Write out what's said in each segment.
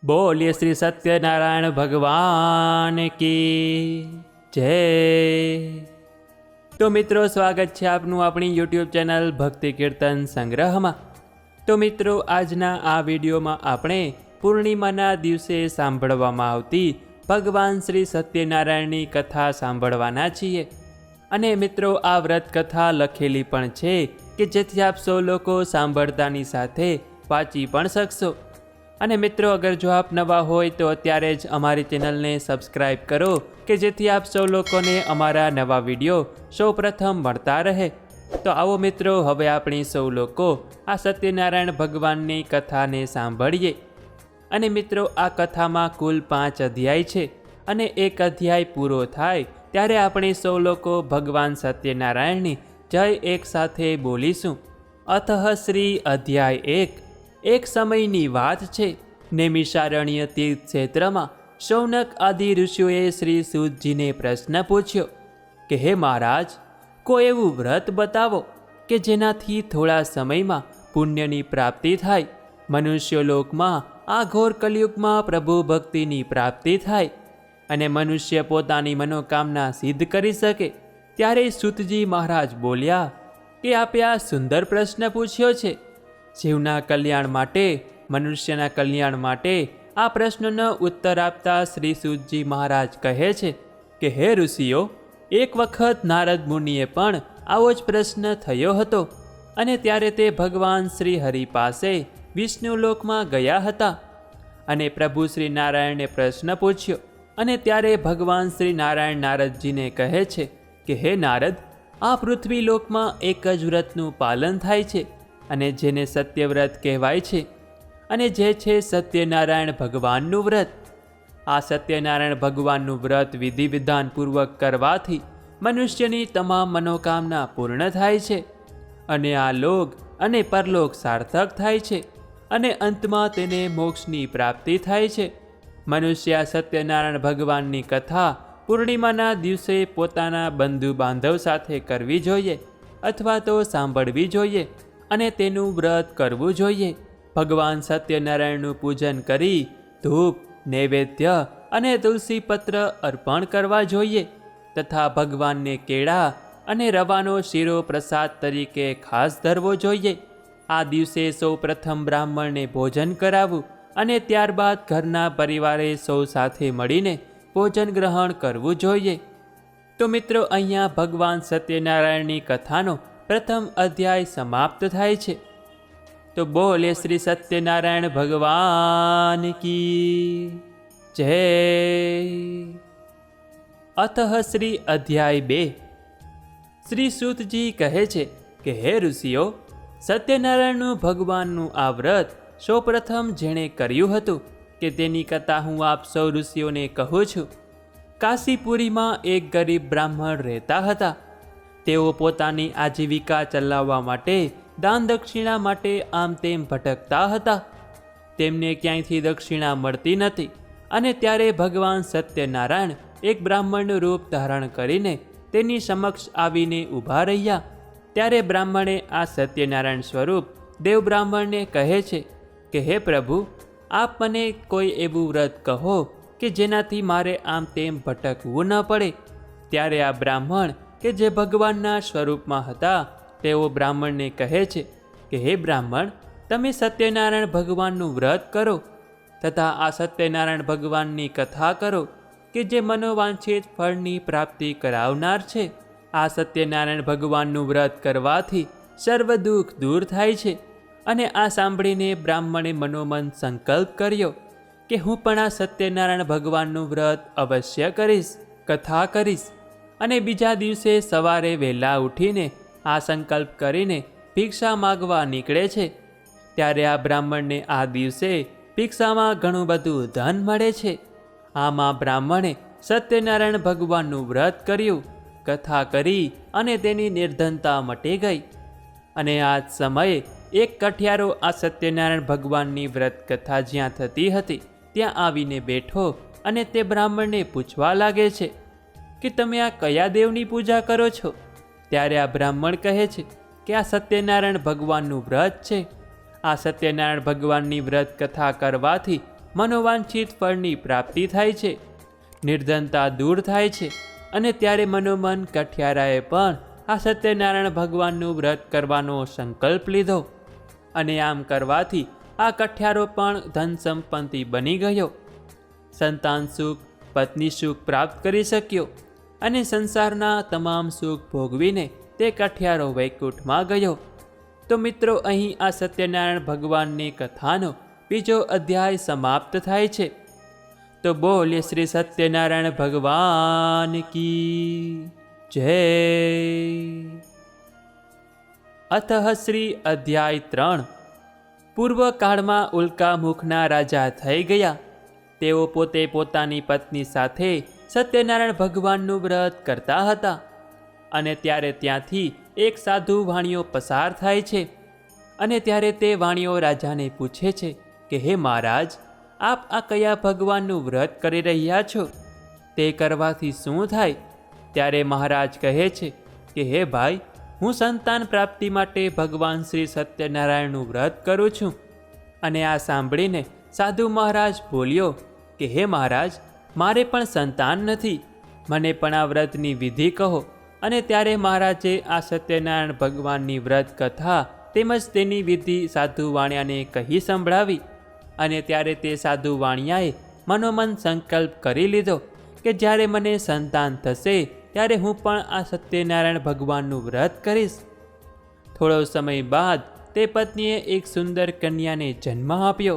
બોલીએ શ્રી સત્યનારાયણ ભગવાન કી જય। તો મિત્રો, સ્વાગત છે આપનું આપણી યુટ્યુબ ચેનલ ભક્તિ કીર્તન સંગ્રહમાં। તો મિત્રો, આજના આ વિડીયોમાં આપણે પૂર્ણિમાના દિવસે સાંભળવામાં આવતી ભગવાન શ્રી સત્યનારાયણની કથા સાંભળવાના છીએ। અને મિત્રો, આ વ્રત કથા લખેલી પણ છે કે જેથી આપ સૌ લોકો સાંભળતાની સાથે વાંચી પણ શકશો। અને મિત્રો, અગર જો આપ નવા હોય તો અત્યારે જ અમારી ચેનલને સબસ્ક્રાઈબ કરો કે જેથી આપ સૌ લોકોને અમારા નવા વિડીયો સૌપ્રથમ મળતા રહે। તો આવો મિત્રો, હવે આપણી સૌ લોકો આ સત્યનારાયણ ભગવાનની કથાને સાંભળીએ। અને મિત્રો, આ કથામાં કુલ 5 અધ્યાય છે અને એક અધ્યાય પૂરો થાય ત્યારે આપણે સૌ લોકો ભગવાન સત્યનારાયણની જય એક સાથે બોલીશું। અતઃ શ્રી અધ્યાય 1। એક સમયની વાત છે, નૈમિષારણ્ય તીર્થ ક્ષેત્રમાં શૌનક આદિ ઋષિઓએ શ્રી સૂતજીને પ્રશ્ન પૂછ્યો કે હે મહારાજ, કોઈ એવું વ્રત બતાવો કે જેનાથી થોડા સમયમાં પુણ્યની પ્રાપ્તિ થાય, મનુષ્ય લોકમાં આ ઘોર કલિયુગમાં પ્રભુ ભક્તિની પ્રાપ્તિ થાય અને મનુષ્ય પોતાની મનોકામના સિદ્ધ કરી શકે। ત્યારે સૂતજી મહારાજ બોલ્યા કે આપે આ સુંદર પ્રશ્ન પૂછ્યો છે। જીવના કલ્યાણ માટે, મનુષ્યના કલ્યાણ માટે આ પ્રશ્નનો ઉત્તર આપતા શ્રી સૂતજી મહારાજ કહે છે કે હે ઋષિઓ, એક વખત નારદ મુનિએ પણ આવો જ પ્રશ્ન થયો હતો અને ત્યારે તે ભગવાન શ્રી હરિ પાસે વિષ્ણુલોકમાં ગયા હતા અને પ્રભુ શ્રી નારાયણને પ્રશ્ન પૂછ્યો અને ત્યારે ભગવાન શ્રી નારાયણ નારદજીને કહે છે કે હે નારદ, આ પૃથ્વી લોકમાં એક જ વ્રતનું પાલન થાય છે અને જેને સત્યવ્રત કહેવાય છે અને જે છે સત્યનારાયણ ભગવાનનું વ્રત। આ સત્યનારાયણ ભગવાનનું વ્રત વિધિ વિધાનપૂર્વક કરવાથી મનુષ્યની તમામ મનોકામના પૂર્ણ થાય છે અને આ લોક અને પરલોક સાર્થક થાય છે અને અંતમાં તેને મોક્ષની પ્રાપ્તિ થાય છે। મનુષ્ય સત્યનારાયણ ભગવાનની કથા પૂર્ણિમાના દિવસે પોતાના બંધુ બાંધવ સાથે કરવી જોઈએ અથવા તો સાંભળવી જોઈએ અને તેનું વ્રત કરવું જોઈએ। ભગવાન સત્યનારાયણનું પૂજન કરી ધૂપ, નૈવેદ્ય અને તુલસી પત્ર અર્પણ કરવા જોઈએ તથા ભગવાનને કેળા અને રવાનો શીરો પ્રસાદ તરીકે ખાસ ધરવો જોઈએ। આ દિવસે સૌ પ્રથમ બ્રાહ્મણને ભોજન કરાવવું અને ત્યારબાદ ઘરના પરિવારે સૌ સાથે મળીને ભોજન ગ્રહણ કરવું જોઈએ। તો મિત્રો, અહીંયા ભગવાન સત્યનારાયણની કથાનો પ્રથમ અધ્યાય સમાપ્ત થાય છે। તો બોલે શ્રી સત્યનારાયણ ભગવાન કી જય। અતઃ શ્રી અધ્યાય 2। શ્રી સૂતજી કહે છે કે હે ઋષિઓ, સત્યનારાયણનું ભગવાનનું આ વ્રત સૌપ્રથમ જેણે કર્યું હતું કે તેની કથા હું આપ સૌ ઋષિઓને કહું છું। કાશીપુરીમાં એક ગરીબ બ્રાહ્મણ રહેતા હતા। તેઓ પોતાની આજીવિકા ચલાવવા માટે દાન દક્ષિણા માટે આમ તેમ ભટકતા હતા। તેમને ક્યાંયથી દક્ષિણા મળતી નથી અને ત્યારે ભગવાન સત્યનારાયણ એક બ્રાહ્મણનું રૂપ ધારણ કરીને તેની સમક્ષ આવીને ઊભા રહ્યા। ત્યારે બ્રાહ્મણે આ સત્યનારાયણ સ્વરૂપ દેવ બ્રાહ્મણને કહે છે કે હે પ્રભુ, આપ મને કોઈ એવું વ્રત કહો કે જેનાથી મારે આમ તેમ ભટકવું ન પડે। ત્યારે આ બ્રાહ્મણ કે જે ભગવાનના સ્વરૂપમાં હતા તેઓ બ્રાહ્મણને કહે છે કે હે બ્રાહ્મણ, તમે સત્યનારાયણ ભગવાનનું વ્રત કરો તથા આ સત્યનારાયણ ભગવાનની કથા કરો કે જે મનોવાંછિત ફળની પ્રાપ્તિ કરાવનાર છે। આ સત્યનારાયણ ભગવાનનું વ્રત કરવાથી સર્વ દુઃખ દૂર થાય છે। અને આ સાંભળીને બ્રાહ્મણે મનોમન સંકલ્પ કર્યો કે હું પણ આ સત્યનારાયણ ભગવાનનું વ્રત અવશ્ય કરીશ, કથા કરીશ। અને બીજા દિવસે સવારે વહેલા ઉઠીને આ સંકલ્પ કરીને ભિક્ષા માગવા નીકળે છે। ત્યારે આ બ્રાહ્મણને આ દિવસે ભિક્ષામાં ઘણું બધું ધન મળે છે। આમાં બ્રાહ્મણે સત્યનારાયણ ભગવાનનું વ્રત કર્યું, કથા કરી અને તેની નિર્ધનતા મટી ગઈ। અને આ જ સમયે એક કઠિયારો આ સત્યનારાયણ ભગવાનની વ્રત કથા જ્યાં થતી હતી ત્યાં આવીને બેઠો અને તે બ્રાહ્મણને પૂછવા લાગે છે કે તમે આ કયા દેવની પૂજા કરો છો? ત્યારે આ બ્રાહ્મણ કહે છે કે આ સત્યનારાયણ ભગવાનનું વ્રત છે। આ સત્યનારાયણ ભગવાનની વ્રત કથા કરવાથી મનોવાંછિત ફળની પ્રાપ્તિ થાય છે, નિર્ધનતા દૂર થાય છે. અને ત્યારે મનોમન કઠિયારાએ પણ આ સત્યનારાયણ ભગવાનનું વ્રત કરવાનો સંકલ્પ લીધો. અને આમ કરવાથી આ કઠિયારો પણ ધન સંપત્તિ બની ગયો, સંતાન સુખ, પત્ની સુખ પ્રાપ્ત કરી શક્યો અને સંસારના તમામ સુખ ભોગવીને તે કઠિયારો વૈકુંઠમાં ગયો. તો મિત્રો, અહીં આ સત્યનારાયણ ભગવાનની કથાનો બીજો અધ્યાય સમાપ્ત થાય છે. તો બોલીએ શ્રી સત્યનારાયણ ભગવાન કી જય. અથ શ્રી અધ્યાય 3. પૂર્વકાળમાં ઉલ્કામુખના રાજા થઈ ગયા. તેઓ પોતે પોતાની પત્ની સાથે સત્યનારાયણ ભગવાનનું વ્રત કરતા હતા. અને ત્યારે ત્યાંથી એક સાધુ વાણિયો પસાર થાય છે. અને ત્યારે તે વાણિયો રાજાને પૂછે છે કે હે મહારાજ, આપ આ કયા ભગવાનનું વ્રત કરી રહ્યા છો? તે કરવાથી શું થાય? ત્યારે મહારાજ કહે છે કે હે ભાઈ, હું સંતાન પ્રાપ્તિ માટે ભગવાન શ્રી સત્યનારાયણનું વ્રત કરું છું. અને આ સાંભળીને સાધુ મહારાજ બોલ્યો કે હે મહારાજ, મારે પણ સંતાન નથી, મને પણ આ વ્રતની વિધિ કહો. અને ત્યારે મહારાજે આ સત્યનારાયણ ભગવાનની વ્રત કથા તેમજ તેની વિધિ સાધુ વાણિયાને કહી સંભળાવી. અને ત્યારે તે સાધુ વાણિયાએ મનોમન સંકલ્પ કરી લીધો કે જ્યારે મને સંતાન થશે ત્યારે હું પણ આ સત્યનારાયણ ભગવાનનું વ્રત કરીશ. થોડો સમય બાદ તે પત્નીએ એક સુંદર કન્યાને જન્મ આપ્યો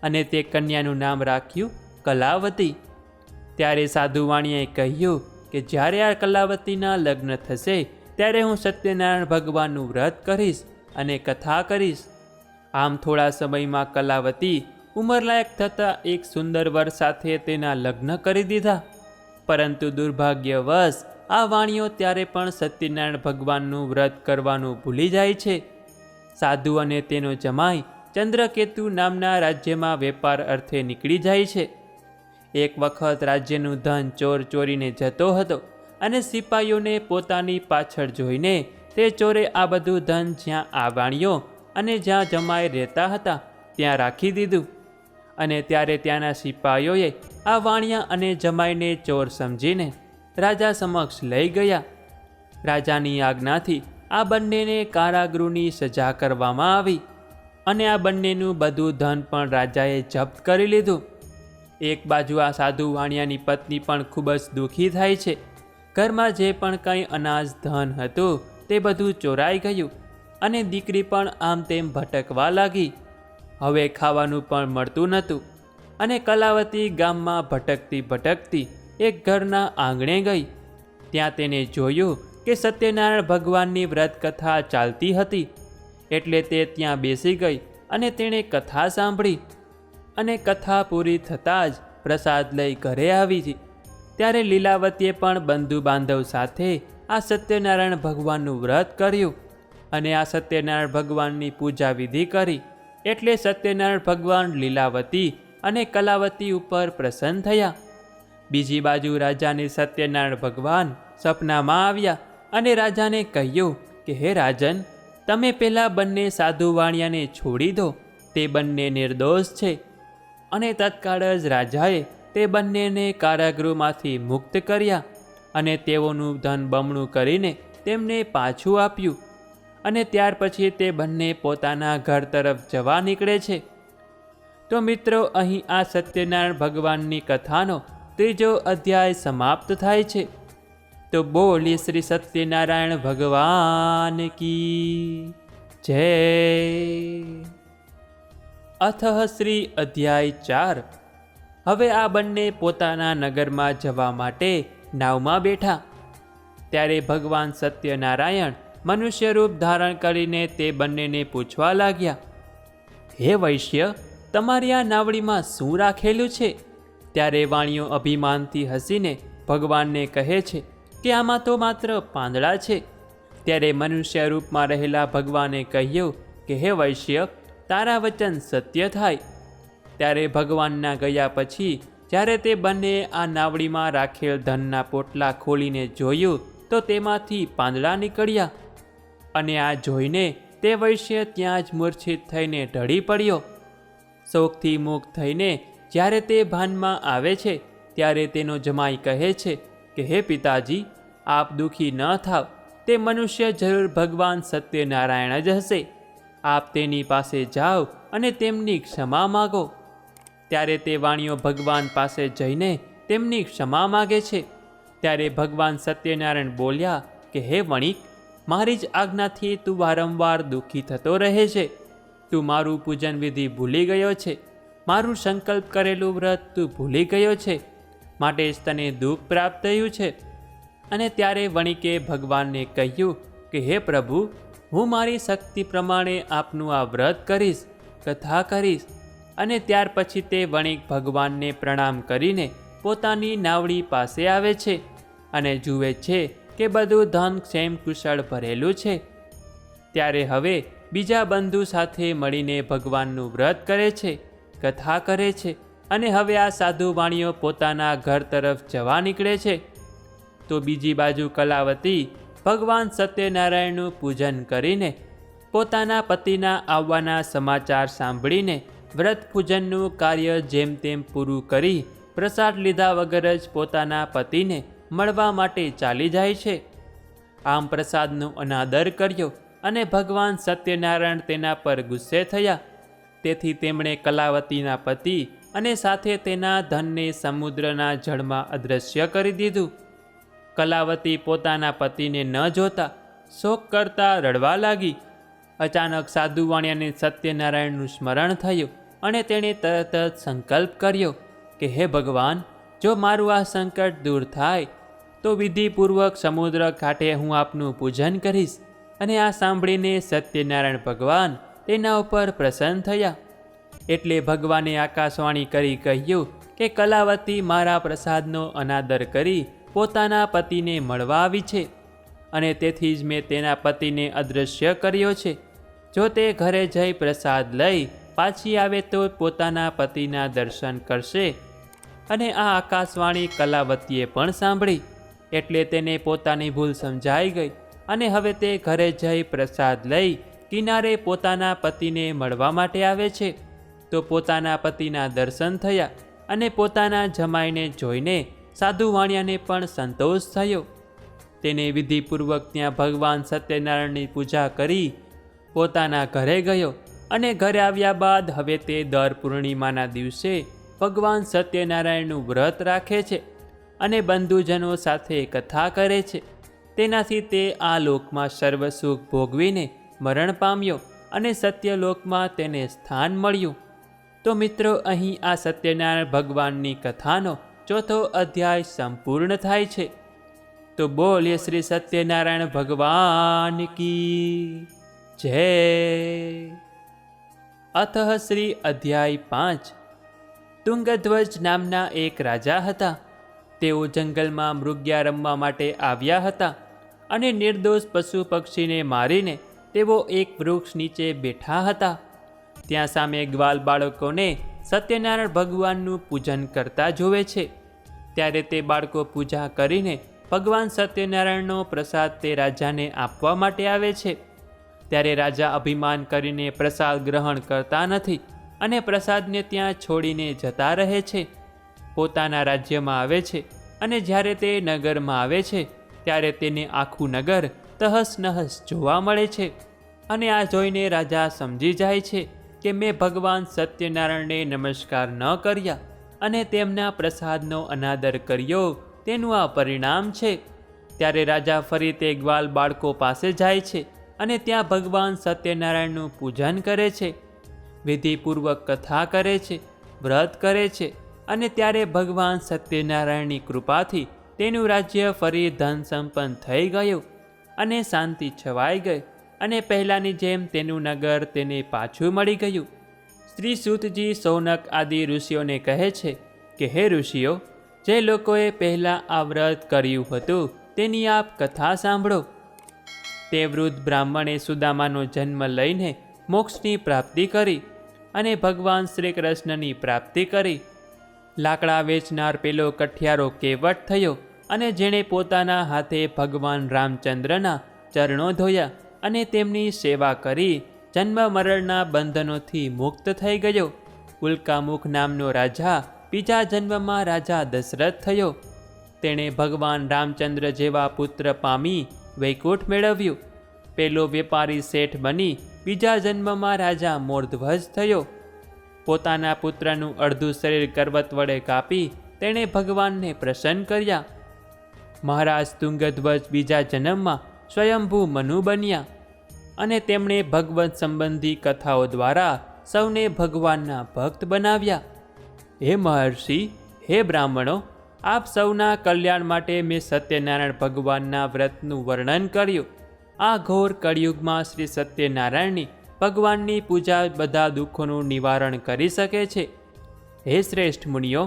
અને તે કન્યાનું નામ રાખ્યું કલાવતી. ત્યારે સાધુ વાણિયાએ કહ્યું કે જ્યારે આ કલાવતીના લગ્ન થશે ત્યારે હું સત્યનારાયણ ભગવાનનું વ્રત કરીશ અને કથા કરીશ. આમ થોડા સમયમાં કલાવતી ઉંમરલાયક થતાં એક સુંદર વર સાથે તેના લગ્ન કરી દીધા. પરંતુ દુર્ભાગ્યવશ આ વાણિયો ત્યારે પણ સત્યનારાયણ ભગવાનનું વ્રત કરવાનું ભૂલી જાય છે. સાધુ અને તેનો જમાઈ ચંદ્રકેતુ નામના રાજ્યમાં વેપાર અર્થે નીકળી જાય છે. એક વખત રાજ્યનું ધન ચોર ચોરીને જતો હતો અને સિપાહીઓને પોતાની પાછળ જોઈને તે ચોરે આ બધું ધન જ્યાં આ વાણિયો અને જ્યાં જમાઈ રહેતા હતા ત્યાં રાખી દીધું. અને ત્યારે ત્યાંના સિપાહીઓએ આ વાણિયા અને જમાઈને ચોર સમજીને રાજા સમક્ષ લઈ ગયા. રાજાની આજ્ઞાથી આ બંનેને કારાગૃહની સજા કરવામાં આવી અને આ બંનેનું બધું ધન પણ રાજાએ જપ્ત કરી લીધું. એક બાજુ આ સાધુ વાણિયાની પત્ની પણ ખૂબ જ દુઃખી થાય છે. ઘરમાં જે પણ કંઈ અનાજ ધન હતું તે બધું ચોરાઈ ગયું અને દીકરી પણ આમ તેમ ભટકવા લાગી. હવે ખાવાનું પણ મળતું નહોતું અને કલાવતી ગામમાં ભટકતી ભટકતી એક ઘરના આંગણે ગઈ. ત્યાં તેને જોયું કે સત્યનારાયણ ભગવાનની વ્રત કથા ચાલતી હતી. એટલે તે ત્યાં બેસી ગઈ અને તેણે કથા સાંભળી. અને કથા પૂરી થતાં જ પ્રસાદ લઈ ઘરે આવી. ત્યારે લીલાવતીએ પણ બંધુ બાંધવ સાથે આ સત્યનારાયણ ભગવાનનું વ્રત કર્યું અને આ સત્યનારાયણ ભગવાનની પૂજા વિધિ કરી. એટલે સત્યનારાયણ ભગવાન લીલાવતી અને કલાવતી ઉપર પ્રસન્ન થયા. બીજી બાજુ રાજાને સત્યનારાયણ ભગવાન સપનામાં આવ્યા અને રાજાને કહ્યું કે હે રાજન, તમે પેલા બંને સાધુ વાણિયાને છોડી દો, તે બંને નિર્દોષ છે. અને તત્કાળ જ રાજાએ તે બંનેને કારાગૃહમાંથી મુક્ત કર્યા અને તેઓનું ધન બમણું કરીને તેમને પાછું આપ્યું. અને ત્યાર પછી તે બંને પોતાના ઘર તરફ જવા નીકળે છે. તો મિત્રો, અહીં આ સત્યનારાયણ ભગવાનની કથાનો ત્રીજો અધ્યાય સમાપ્ત થાય છે. તો બોલીએ શ્રી સત્યનારાયણ ભગવાન કી જય. અથ શ્રી અધ્યાય 4. હવે આ બંને પોતાના નગરમાં જવા માટે નાવમાં બેઠા. ત્યારે ભગવાન સત્યનારાયણ મનુષ્ય રૂપ ધારણ કરીને તે બંનેને પૂછવા લાગ્યા, હે વૈશ્ય, તમારી આ નાવડીમાં શું રાખેલું છે? ત્યારે વાણિયો અભિમાનથી હસીને ભગવાનને કહે છે કે આમાં તો માત્ર પાંદડા છે. ત્યારે મનુષ્ય રૂપમાં રહેલા ભગવાને કહ્યું કે હે વૈશ્ય, તારા વચન સત્ય થાય. ત્યારે ભગવાનના ગયા પછી જ્યારે તે બંને આ નાવડીમાં રાખેલ ધનના પોટલા ખોલીને જોયું તો તેમાંથી પાંદડા નીકળ્યા. અને આ જોઈને તે વૈશ્ય ત્યાં જ મૂર્છિત થઈને ઢળી પડ્યો. શોકથી મુક્ત થઈને જ્યારે તે ભાનમાં આવે છે ત્યારે તેનો જમાઈ કહે છે કે હે પિતાજી, આપ દુઃખી ન થાવ, તે મનુષ્ય જરૂર ભગવાન સત્યનારાયણ જ હશે. આપ તેની પાસે જાઓ અને તેમની ક્ષમા માગો. ત્યારે તે વાણિયો ભગવાન પાસે જઈને તેમની ક્ષમા માગે છે. ત્યારે ભગવાન સત્યનારાયણ બોલ્યા કે હે વણિક, મારી જ આજ્ઞાથી તું વારંવાર દુઃખી થતો રહે છે. તું મારું પૂજન વિધિ ભૂલી ગયો છે, મારું સંકલ્પ કરેલું વ્રત તું ભૂલી ગયો છે, માટે જ તને દુઃખ પ્રાપ્ત થયું છે. અને ત્યારે વણિકે ભગવાનને કહ્યું કે હે પ્રભુ, હું મારી શક્તિ પ્રમાણે આપનું આ વ્રત કરીશ, કથા કરીશ. અને ત્યાર પછી તે વણિક ભગવાનને પ્રણામ કરીને પોતાની નાવડી પાસે આવે છે અને જુએ છે કે બધું ધન ક્ષેમ કુશળ ભરેલું છે. ત્યારે હવે બીજા બંધુ સાથે મળીને ભગવાનનું વ્રત કરે છે, કથા કરે છે. અને હવે આ સાધુ વાણીઓ પોતાના ઘર તરફ જવા નીકળે છે. તો બીજી બાજુ કલાવતી ભગવાન સત્યનારાયણનું પૂજન કરીને પોતાના પતિના આવવાના સમાચાર સાંભળીને વ્રત પૂજનનું કાર્ય જેમ તેમ પૂરું કરી પ્રસાદ લીધા વગર જ પોતાના પતિને મળવા માટે ચાલી જાય છે. આમ પ્રસાદનો અનાદર કર્યો અને ભગવાન સત્યનારાયણ તેના પર ગુસ્સે થયા. તેથી તેમણે કલાવતીના પતિ અને સાથે તેના ધનને સમુદ્રના જળમાં અદૃશ્ય કરી દીધું. કલાવતી પોતાના પતિને ન જોતા શોક કરતા રડવા લાગી. અચાનક સાધુ વાણિયાને સત્યનારાયણનું સ્મરણ થયું અને તેણે તરત જ સંકલ્પ કર્યો કે હે ભગવાન, જો મારું આ સંકટ દૂર થાય તો વિધિપૂર્વક સમુદ્ર કાંઠે હું આપનું પૂજન કરીશ. અને આ સાંભળીને સત્યનારાયણ ભગવાન તેના ઉપર પ્રસન્ન થયા. એટલે ભગવાને આકાશવાણી કરી કહ્યું કે કલાવતી મારા પ્રસાદનો અનાદર કરી પોતાના પતિને મળવા આવી છે અને તેથી જ મેં તેના પતિને અદૃશ્ય કર્યો છે. જો તે ઘરે જઈ પ્રસાદ લઈ પાછી આવે તો પોતાના પતિના દર્શન કરશે. અને આ આકાશવાણી કલાવતીએ પણ સાંભળી એટલે તેને પોતાની ભૂલ સમજાઈ ગઈ અને હવે તે ઘરે જઈ પ્રસાદ લઈ કિનારે પોતાના પતિને મળવા માટે આવે છે. તો પોતાના પતિના દર્શન થયા અને પોતાના જમાઈને જોઈને સાધુ વાણિયાને પણ સંતોષ થયો. તેને વિધિપૂર્વક ત્યાં ભગવાન સત્યનારાયણની પૂજા કરી પોતાના ઘરે ગયો. અને ઘરે આવ્યા બાદ હવે તે દર પૂર્ણિમાના દિવસે ભગવાન સત્યનારાયણનું વ્રત રાખે છે અને બંધુજનો સાથે કથા કરે છે. તેનાથી તે આ લોકમાં સર્વ સુખ ભોગવીને મરણ પામ્યો અને સત્યલોકમાં તેને સ્થાન મળ્યું. તો મિત્રો, અહીં આ સત્યનારાયણ ભગવાનની કથાનો ચોથો અધ્યાય સંપૂર્ણ થાય છે. તો બોલીએ શ્રી સત્યનારાયણ ભગવાન કી જય. અથ શ્રી અધ્યાય 5. તુંગધ્વજ નામના એક રાજા હતા. તેઓ જંગલમાં મૃગ્યા રમવા માટે આવ્યા હતા અને નિર્દોષ પશુ પક્ષીને મારીને તેઓ એક વૃક્ષ નીચે બેઠા હતા. ત્યાં સામે ગ્વાલ બાળકોને સત્યનારાયણ ભગવાનનું પૂજન કરતા જોવે છે. ત્યારે તે બાળકો પૂજા કરીને ભગવાન સત્યનારાયણનો પ્રસાદ તે રાજાને આપવા માટે આવે છે. ત્યારે રાજા અભિમાન કરીને પ્રસાદ ગ્રહણ કરતા નથી અને પ્રસાદને ત્યાં છોડીને જતા રહે છે. પોતાના રાજ્યમાં આવે છે અને જ્યારે તે નગરમાં આવે છે ત્યારે તેને આખું નગર તહસ નહસ જોવા મળે છે. અને આ જોઈને રાજા સમજી જાય છે કે મેં ભગવાન સત્યનારાયણને નમસ્કાર ન કર્યા અને તેમના પ્રસાદનો અનાદર કર્યો, તેનું આ પરિણામ છે. ત્યારે રાજા ફરી તે ગ્વાલ બાળકો પાસે જાય છે અને ત્યાં ભગવાન સત્યનારાયણનું પૂજન કરે છે, વિધિપૂર્વક કથા કરે છે, વ્રત કરે છે. અને ત્યારે ભગવાન સત્યનારાયણની કૃપાથી તેનું રાજ્ય ફરી ધન સંપન્ન થઈ ગયું અને શાંતિ છવાઈ ગઈ અને પહેલાંની જેમ તેનું નગર તેને પાછું મળી ગયું. શ્રી સૂતજી સૌનક આદિ ઋષિઓને કહે છે કે હે ઋષિઓ, જે લોકોએ પહેલાં આ વ્રત કર્યું હતું તેની આપ કથા સાંભળો. તે વૃદ્ધ બ્રાહ્મણે સુદામાનો જન્મ લઈને મોક્ષની પ્રાપ્તિ કરી અને ભગવાન શ્રી કૃષ્ણની પ્રાપ્તિ કરી. લાકડા વેચનાર પેલો કઠિયારો કેવટ થયો અને જેણે પોતાના હાથે ભગવાન રામચંદ્રના ચરણો ધોયા અને તેમની સેવા કરી જન્મ મરણના બંધનોથી મુક્ત થઈ ગયો. ઉલ્કામુખ નામનો રાજા બીજા જન્મમાં રાજા દશરથ થયો. તેણે ભગવાન રામચંદ્ર જેવા પુત્ર પામી વૈકુંઠ મેળવ્યું. પેલો વેપારી શેઠ બની બીજા જન્મમાં રાજા મોરધ્વજ થયો. પોતાના પુત્રનું અડધું શરીર કરવત વડે કાપી તેણે ભગવાનને પ્રસન્ન કર્યા. મહારાજ તુંગધ્વજ બીજા જન્મમાં સ્વયંભૂ મનુ બન્યા અને તેમણે ભગવત સંબંધી કથાઓ દ્વારા સૌને ભગવાનના ભક્ત બનાવ્યા. હે મહર્ષિ, હે બ્રાહ્મણો, આપ સૌના કલ્યાણ માટે મેં સત્યનારાયણ ભગવાનના વ્રતનું વર્ણન કર્યું. આ ઘોર કળિયુગમાં શ્રી સત્યનારાયણની ભગવાનની પૂજા બધા દુઃખોનું નિવારણ કરી શકે છે. હે શ્રેષ્ઠ મુનિઓ,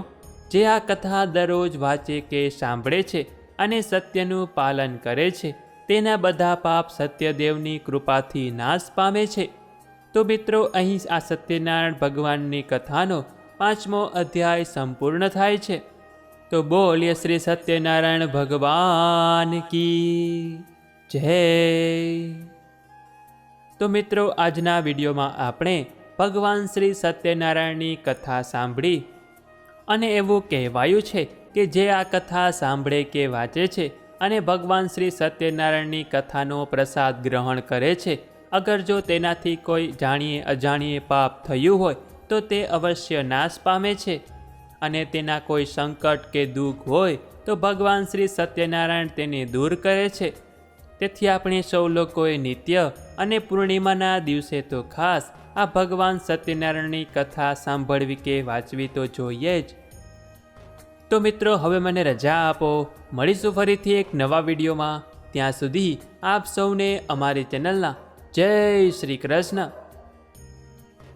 જે આ કથા દરરોજ વાંચે કે સાંભળે છે અને સત્યનું પાલન કરે છે, તેના બધા પાપ સત્યદેવની કૃપાથી નાશ પામે છે. તો મિત્રો, અહીં આ સત્યનારાયણ ભગવાનની કથાનો 5મો અધ્યાય સંપૂર્ણ થાય છે. તો બોલીએ શ્રી સત્યનારાયણ ભગવાન કી જય. તો મિત્રો, આજના વિડીયોમાં આપણે ભગવાન શ્રી સત્યનારાયણની કથા સાંભળી અને એવું કહેવાયું છે કે જે આ કથા સાંભળે કે વાંચે છે અને ભગવાન શ્રી સત્યનારાયણની કથાનો પ્રસાદ ગ્રહણ કરે છે, અગર જો તેનાથી કોઈ જાણીએ અજાણીએ પાપ થયું હોય તો તે અવશ્ય નાશ પામે છે અને તેના કોઈ સંકટ કે દુઃખ હોય તો ભગવાન શ્રી સત્યનારાયણ તેને દૂર કરે છે. તેથી આપણે સૌ લોકોએ નિત્ય અને પૂર્ણિમાના દિવસે તો ખાસ આ ભગવાન સત્યનારાયણની કથા સાંભળવી કે વાંચવી તો જોઈએ જ. તો મિત્રો, હવે મને રજા આપો. મળીશું ફરીથી એક નવા વિડીયોમાં. ત્યાં સુધી આપ સૌને અમારી ચેનલના જય શ્રી કૃષ્ણ.